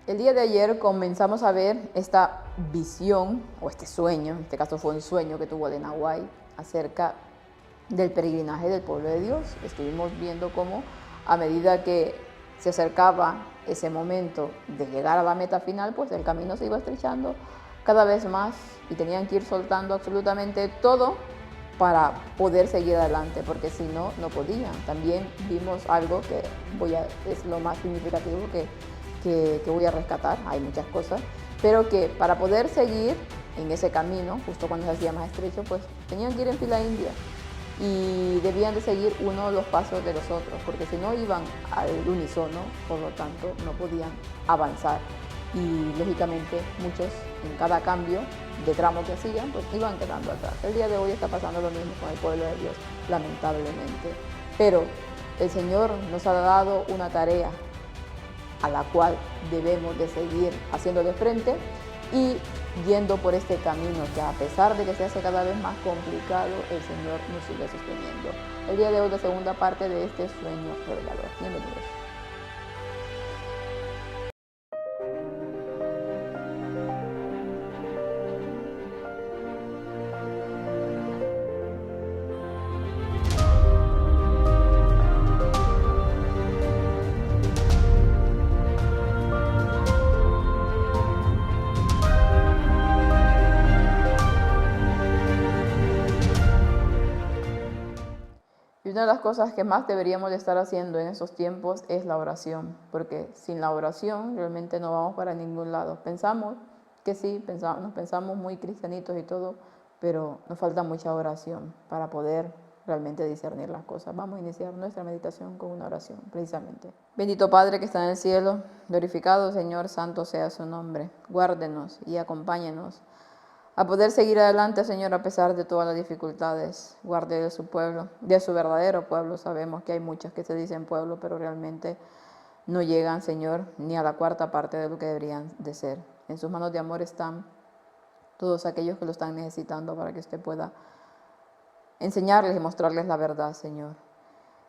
El día de ayer comenzamos a ver esta visión, o este sueño, en este caso fue un sueño que tuvo Elena White, acerca del peregrinaje del pueblo de Dios. Estuvimos viendo cómo a medida que se acercaba ese momento de llegar a la meta final, pues el camino se iba estrechando cada vez más y tenían que ir soltando absolutamente todo para poder seguir adelante, porque si no, no podían. También vimos algo que es lo más significativo que voy a rescatar, hay muchas cosas, pero que para poder seguir en ese camino, justo cuando se hacía más estrecho, pues tenían que ir en fila india y debían de seguir uno de los pasos de los otros, porque si no iban al unísono, por lo tanto no podían avanzar. Y lógicamente muchos en cada cambio de tramo que hacían, pues iban quedando atrás. El día de hoy está pasando lo mismo con el pueblo de Dios, lamentablemente. Pero el Señor nos ha dado una tarea a la cual debemos de seguir haciendo de frente y yendo por este camino que, a pesar de que se hace cada vez más complicado, el Señor nos sigue sosteniendo. El día de hoy, la segunda parte de este sueño revelador. Bienvenidos. Y una de las cosas que más deberíamos de estar haciendo en estos tiempos es la oración, porque sin la oración realmente no vamos para ningún lado. Pensamos que sí, nos pensamos muy cristianitos y todo, pero nos falta mucha oración para poder realmente discernir las cosas. Vamos a iniciar nuestra meditación con una oración, precisamente. Bendito Padre que está en el cielo, glorificado Señor, santo sea su nombre. Guárdenos y acompáñenos a poder seguir adelante, Señor, a pesar de todas las dificultades. Guarde de su pueblo, de su verdadero pueblo. Sabemos que hay muchas que se dicen pueblo, pero realmente no llegan, Señor, ni a la cuarta parte de lo que deberían de ser. En sus manos de amor están todos aquellos que lo están necesitando para que usted pueda enseñarles y mostrarles la verdad, Señor.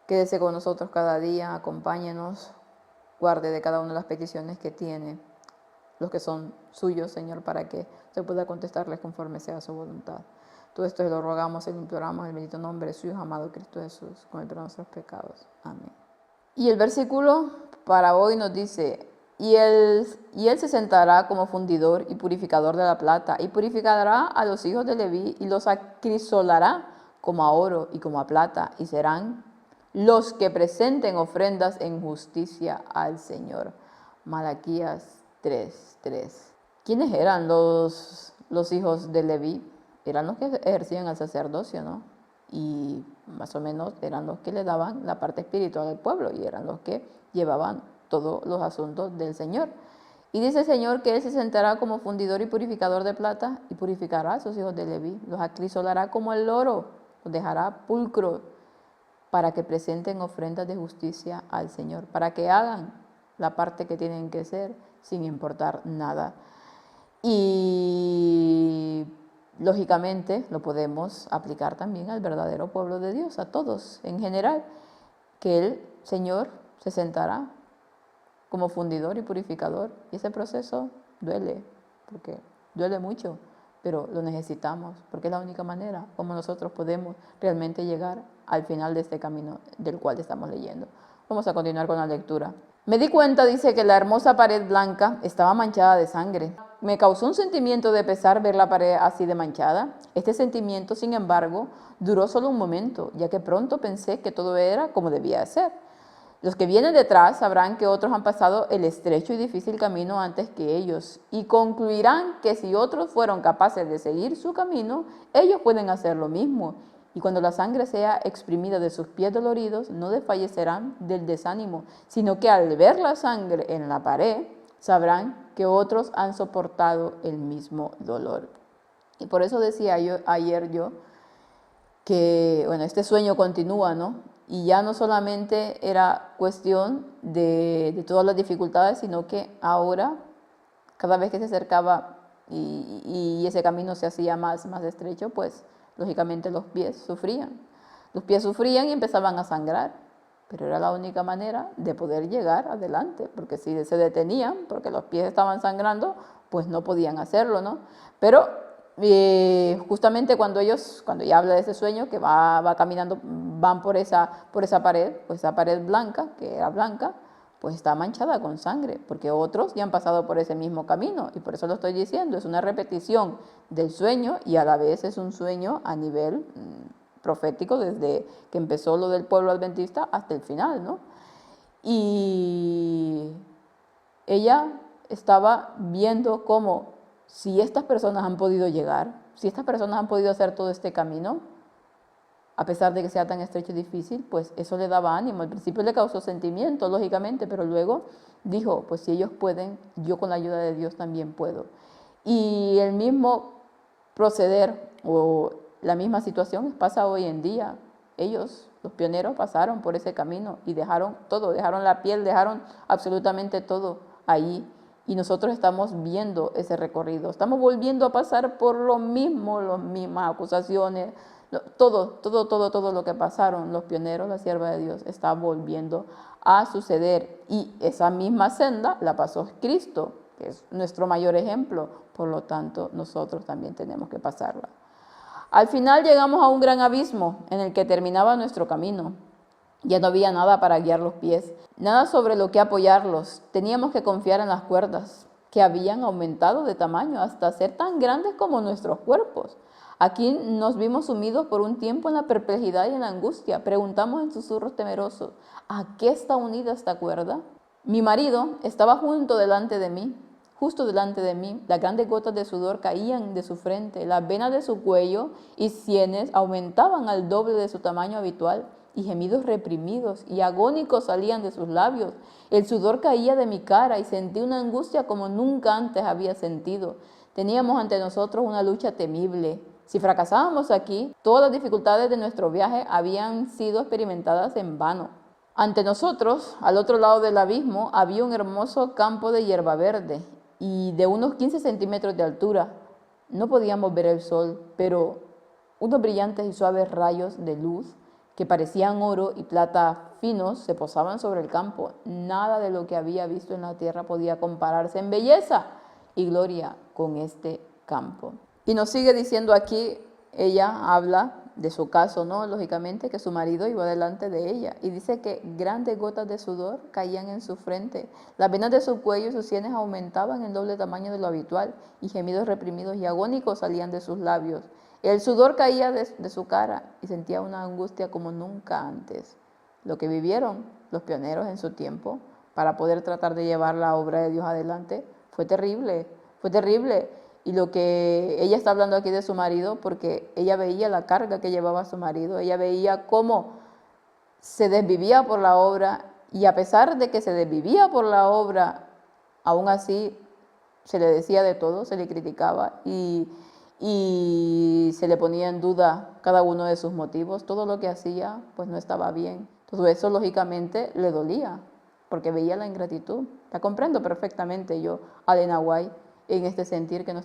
Quédese con nosotros cada día, acompáñenos, guarde de cada una de las peticiones que tiene, los que son suyos, Señor, para que se pueda contestarles conforme sea su voluntad. Todo esto lo rogamos y lo imploramos en el bendito nombre de su Hijo amado Cristo Jesús, con el perdón de nuestros pecados. Amén. Y el versículo para hoy nos dice, y él se sentará como fundidor y purificador de la plata, y purificará a los hijos de Leví, y los acrisolará como a oro y como a plata, y serán los que presenten ofrendas en justicia al Señor. Malaquías 3:3. ¿Quiénes eran los hijos de Leví? Eran los que ejercían el sacerdocio, ¿no? Y más o menos eran los que le daban la parte espiritual al pueblo y eran los que llevaban todos los asuntos del Señor. Y dice el Señor que Él se sentará como fundidor y purificador de plata y purificará a sus hijos de Leví. Los acrisolará como el oro, los dejará pulcros para que presenten ofrendas de justicia al Señor, para que hagan la parte que tienen que hacer sin importar nada. Y lógicamente lo podemos aplicar también al verdadero pueblo de Dios, a todos en general, que el Señor se sentará como fundidor y purificador. Y ese proceso duele, porque duele mucho, pero lo necesitamos, porque es la única manera como nosotros podemos realmente llegar al final de este camino del cual estamos leyendo. Vamos a continuar con la lectura. Me di cuenta, dice, que la hermosa pared blanca estaba manchada de sangre. Me causó un sentimiento de pesar ver la pared así de manchada. Este sentimiento, sin embargo, duró solo un momento, ya que pronto pensé que todo era como debía de ser. Los que vienen detrás sabrán que otros han pasado el estrecho y difícil camino antes que ellos y concluirán que si otros fueron capaces de seguir su camino, ellos pueden hacer lo mismo. Y cuando la sangre sea exprimida de sus pies doloridos, no desfallecerán del desánimo, sino que al ver la sangre en la pared, sabrán que otros han soportado el mismo dolor. Y por eso decía ayer que, bueno, este sueño continúa, ¿no? Y ya no solamente era cuestión de todas las dificultades, sino que ahora, cada vez que se acercaba y ese camino se hacía más estrecho, pues lógicamente los pies sufrían. Los pies sufrían y empezaban a sangrar pero era la única manera de poder llegar adelante, porque si se detenían, porque los pies estaban sangrando, pues no podían hacerlo, ¿no? Pero justamente cuando ya habla de ese sueño, que va caminando, van por esa pared, pues esa pared blanca, que era blanca, pues está manchada con sangre, porque otros ya han pasado por ese mismo camino, y por eso lo estoy diciendo, es una repetición del sueño, y a la vez es un sueño a nivel profético, desde que empezó lo del pueblo adventista hasta el final, ¿no? Y ella estaba viendo cómo, si estas personas han podido llegar, si estas personas han podido hacer todo este camino, a pesar de que sea tan estrecho y difícil, pues eso le daba ánimo. Al principio le causó sentimiento, lógicamente, pero luego dijo, pues si ellos pueden, yo con la ayuda de Dios también puedo. Y el mismo proceder o la misma situación pasa hoy en día. Ellos, los pioneros, pasaron por ese camino y dejaron todo, dejaron la piel, dejaron absolutamente todo ahí. Y nosotros estamos viendo ese recorrido, estamos volviendo a pasar por lo mismo, las mismas acusaciones, todo lo que pasaron los pioneros, la sierva de Dios, está volviendo a suceder. Y esa misma senda la pasó Cristo, que es nuestro mayor ejemplo, por lo tanto nosotros también tenemos que pasarla. Al final llegamos a un gran abismo en el que terminaba nuestro camino. Ya no había nada para guiar los pies, nada sobre lo que apoyarlos. Teníamos que confiar en las cuerdas, que habían aumentado de tamaño hasta ser tan grandes como nuestros cuerpos. Aquí nos vimos sumidos por un tiempo en la perplejidad y en la angustia. Preguntamos en susurros temerosos, ¿a qué está unida esta cuerda? Mi marido estaba justo delante de mí. Las grandes gotas de sudor caían de su frente, las venas de su cuello y sienes aumentaban al doble de su tamaño habitual, y gemidos reprimidos y agónicos salían de sus labios. El sudor caía de mi cara y sentí una angustia como nunca antes había sentido. Teníamos ante nosotros una lucha temible. Si fracasábamos aquí, todas las dificultades de nuestro viaje habían sido experimentadas en vano. Ante nosotros, al otro lado del abismo, había un hermoso campo de hierba verde y de unos 15 centímetros de altura. No podíamos ver el sol, pero unos brillantes y suaves rayos de luz que parecían oro y plata finos se posaban sobre el campo. Nada de lo que había visto en la tierra podía compararse en belleza y gloria con este campo. Y nos sigue diciendo aquí, ella habla de su caso, ¿no? Lógicamente que su marido iba delante de ella y dice que grandes gotas de sudor caían en su frente, las venas de su cuello y sus sienes aumentaban en doble tamaño de lo habitual y gemidos reprimidos y agónicos salían de sus labios. El sudor caía de su cara y sentía una angustia como nunca antes. Lo que vivieron los pioneros en su tiempo para poder tratar de llevar la obra de Dios adelante fue terrible, fue terrible. Y lo que ella está hablando aquí de su marido, porque ella veía la carga que llevaba su marido, ella veía cómo se desvivía por la obra, y a pesar de que se desvivía por la obra, aún así se le decía de todo, se le criticaba y se le ponía en duda cada uno de sus motivos. Todo lo que hacía pues no estaba bien. Todo eso lógicamente le dolía, porque veía la ingratitud. La comprendo perfectamente yo a Elena White en este sentir que nos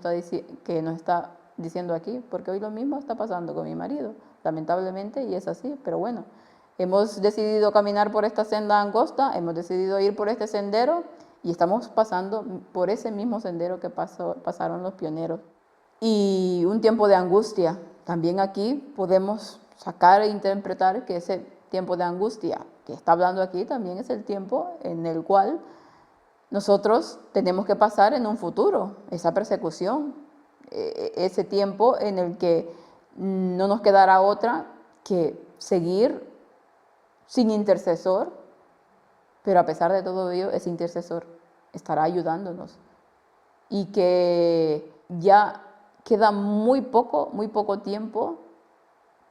está diciendo aquí, porque hoy lo mismo está pasando con mi marido, lamentablemente, y es así, pero bueno, hemos decidido caminar por esta senda angosta, hemos decidido ir por este sendero y estamos pasando por ese mismo sendero que pasaron los pioneros. Y un tiempo de angustia, también aquí podemos sacar e interpretar que ese tiempo de angustia que está hablando aquí también es el tiempo en el cual nosotros tenemos que pasar en un futuro, esa persecución, ese tiempo en el que no nos quedará otra que seguir sin intercesor, pero a pesar de todo ello, ese intercesor estará ayudándonos. Y que ya queda muy poco tiempo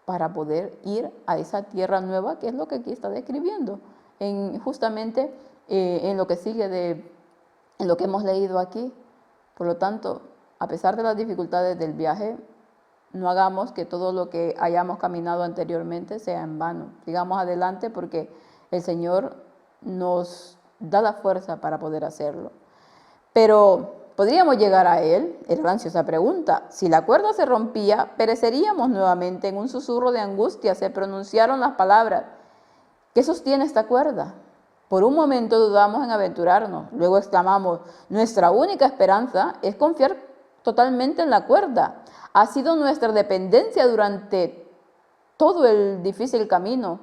para poder ir a esa tierra nueva, que es lo que aquí está describiendo, justamente en lo que sigue en lo que hemos leído aquí. Por lo tanto, a pesar de las dificultades del viaje, no hagamos que todo lo que hayamos caminado anteriormente sea en vano. Sigamos adelante porque el Señor nos da la fuerza para poder hacerlo. Pero ¿podríamos llegar a Él? Era la ansiosa pregunta. Si la cuerda se rompía, pereceríamos nuevamente. En un susurro de angustia se pronunciaron las palabras ¿Qué sostiene esta cuerda? Por un momento dudamos en aventurarnos, luego exclamamos, nuestra única esperanza es confiar totalmente en la cuerda. Ha sido nuestra dependencia durante todo el difícil camino.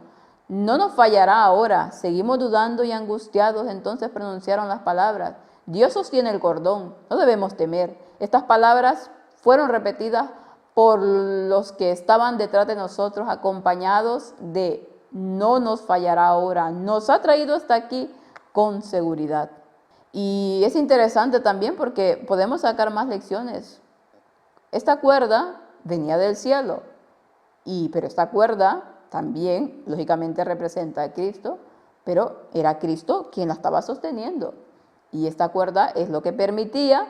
No nos fallará ahora. Seguimos dudando y angustiados, entonces pronunciaron las palabras. Dios sostiene el cordón, no debemos temer. Estas palabras fueron repetidas por los que estaban detrás de nosotros, acompañados de no nos fallará ahora. Nos ha traído hasta aquí con seguridad. Y es interesante también porque podemos sacar más lecciones. Esta cuerda venía del cielo, pero esta cuerda también, lógicamente, representa a Cristo, pero era Cristo quien la estaba sosteniendo. Y esta cuerda es lo que permitía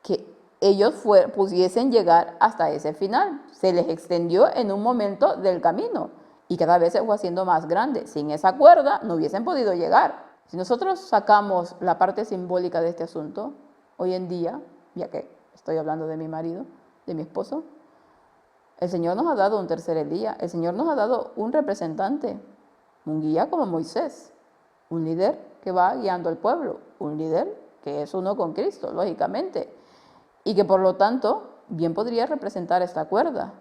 que ellos pudiesen llegar hasta ese final. Se les extendió en un momento del camino y cada vez se fue haciendo más grande. Sin esa cuerda no hubiesen podido llegar. Si nosotros sacamos la parte simbólica de este asunto, hoy en día, ya que estoy hablando de mi marido, de mi esposo, el Señor nos ha dado un tercer Elías, el Señor nos ha dado un representante, un guía como Moisés, un líder que va guiando al pueblo, un líder que es uno con Cristo, lógicamente, y que por lo tanto bien podría representar esta cuerda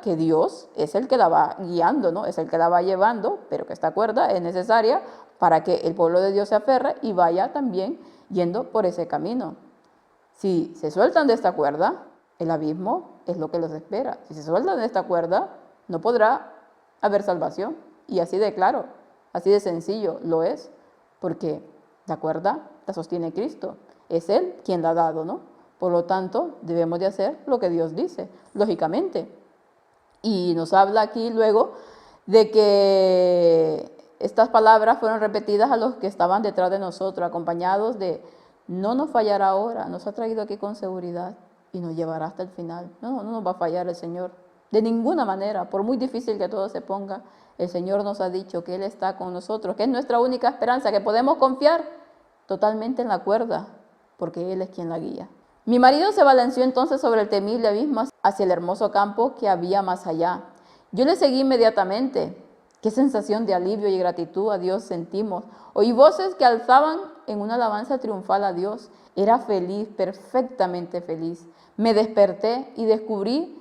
que Dios es el que la va guiando, ¿no? Es el que la va llevando, pero que esta cuerda es necesaria para que el pueblo de Dios se aferre y vaya también yendo por ese camino. Si se sueltan de esta cuerda, el abismo es lo que los espera. Si se sueltan de esta cuerda, no podrá haber salvación. Y así de claro, así de sencillo lo es, porque la cuerda la sostiene Cristo. Es Él quien la ha dado, ¿no? Por lo tanto, debemos de hacer lo que Dios dice, lógicamente. Y nos habla aquí luego de que estas palabras fueron repetidas a los que estaban detrás de nosotros, acompañados de no nos fallará ahora, nos ha traído aquí con seguridad y nos llevará hasta el final. No nos va a fallar el Señor, de ninguna manera, por muy difícil que todo se ponga. El Señor nos ha dicho que Él está con nosotros, que es nuestra única esperanza, que podemos confiar totalmente en la cuerda, porque Él es quien la guía. Mi marido se balanceó entonces sobre el temible abismo hacia el hermoso campo que había más allá. Yo le seguí inmediatamente. Qué sensación de alivio y gratitud a Dios sentimos. Oí voces que alzaban en una alabanza triunfal a Dios. Era feliz, perfectamente feliz. Me desperté y descubrí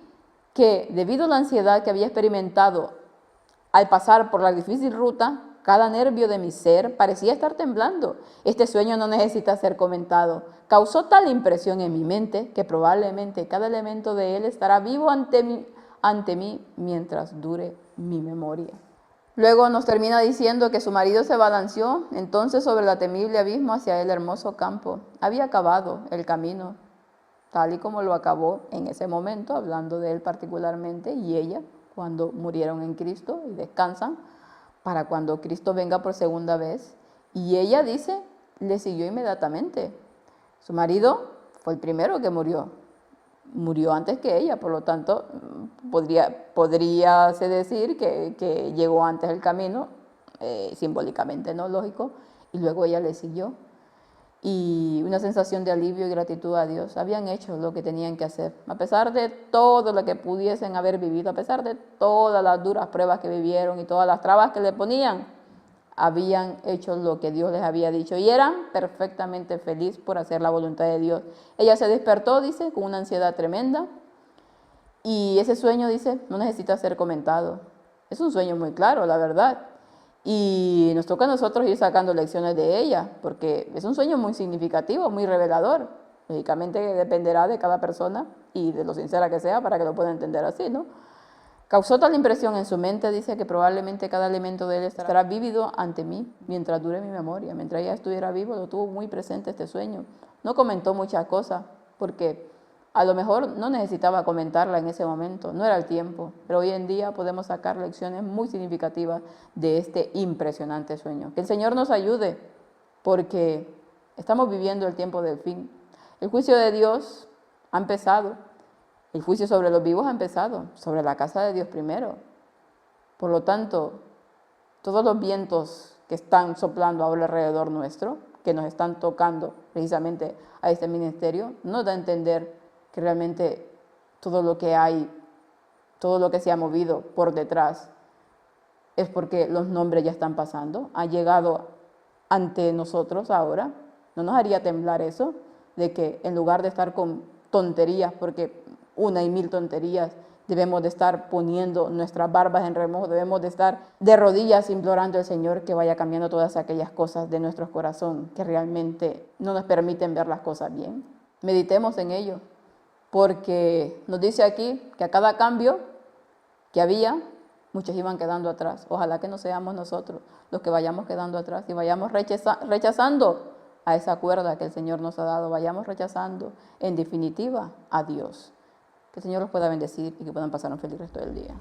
que, debido a la ansiedad que había experimentado al pasar por la difícil ruta, cada nervio de mi ser parecía estar temblando. Este sueño no necesita ser comentado. Causó tal impresión en mi mente que probablemente cada elemento de él estará vivo ante mí mientras dure mi memoria. Luego nos termina diciendo que su marido se balanceó entonces sobre el temible abismo hacia el hermoso campo. Había acabado el camino, tal y como lo acabó en ese momento, hablando de él particularmente, y ella, cuando murieron en Cristo y descansan, para cuando Cristo venga por segunda vez. Y ella dice, le siguió inmediatamente. Su marido fue el primero que murió antes que ella, por lo tanto, podríase decir que llegó antes el camino, simbólicamente, ¿no? Lógico, y luego ella le siguió. Y una sensación de alivio y gratitud a Dios. Habían hecho lo que tenían que hacer, a pesar de todo lo que pudiesen haber vivido, a pesar de todas las duras pruebas que vivieron y todas las trabas que le ponían, habían hecho lo que Dios les había dicho y eran perfectamente felices por hacer la voluntad de Dios. Ella se despertó, dice, con una ansiedad tremenda y ese sueño, dice, no necesita ser comentado. Es un sueño muy claro, la verdad. Y nos toca a nosotros ir sacando lecciones de ella, porque es un sueño muy significativo, muy revelador. Lógicamente dependerá de cada persona y de lo sincera que sea para que lo pueda entender así, ¿no? Causó tal impresión en su mente, dice, que probablemente cada elemento de él estará vívido ante mí mientras dure mi memoria. Mientras ella estuviera vivo, lo tuvo muy presente este sueño. No comentó muchas cosas, porque a lo mejor no necesitaba comentarla en ese momento, no era el tiempo, pero hoy en día podemos sacar lecciones muy significativas de este impresionante sueño. Que el Señor nos ayude, porque estamos viviendo el tiempo del fin. El juicio de Dios ha empezado, el juicio sobre los vivos ha empezado, sobre la casa de Dios primero. Por lo tanto, todos los vientos que están soplando ahora alrededor nuestro, que nos están tocando precisamente a este ministerio, nos da a entender que realmente todo lo que hay, todo lo que se ha movido por detrás, es porque los nombres ya están pasando, han llegado ante nosotros ahora. ¿No nos haría temblar eso? De que en lugar de estar con tonterías, porque una y mil tonterías, debemos de estar poniendo nuestras barbas en remojo, debemos de estar de rodillas implorando al Señor que vaya cambiando todas aquellas cosas de nuestro corazón que realmente no nos permiten ver las cosas bien. Meditemos en ello, porque nos dice aquí que a cada cambio que había, muchos iban quedando atrás. Ojalá que no seamos nosotros los que vayamos quedando atrás y vayamos rechazando a esa cuerda que el Señor nos ha dado, vayamos rechazando en definitiva a Dios. Que el Señor los pueda bendecir y que puedan pasar un feliz resto del día.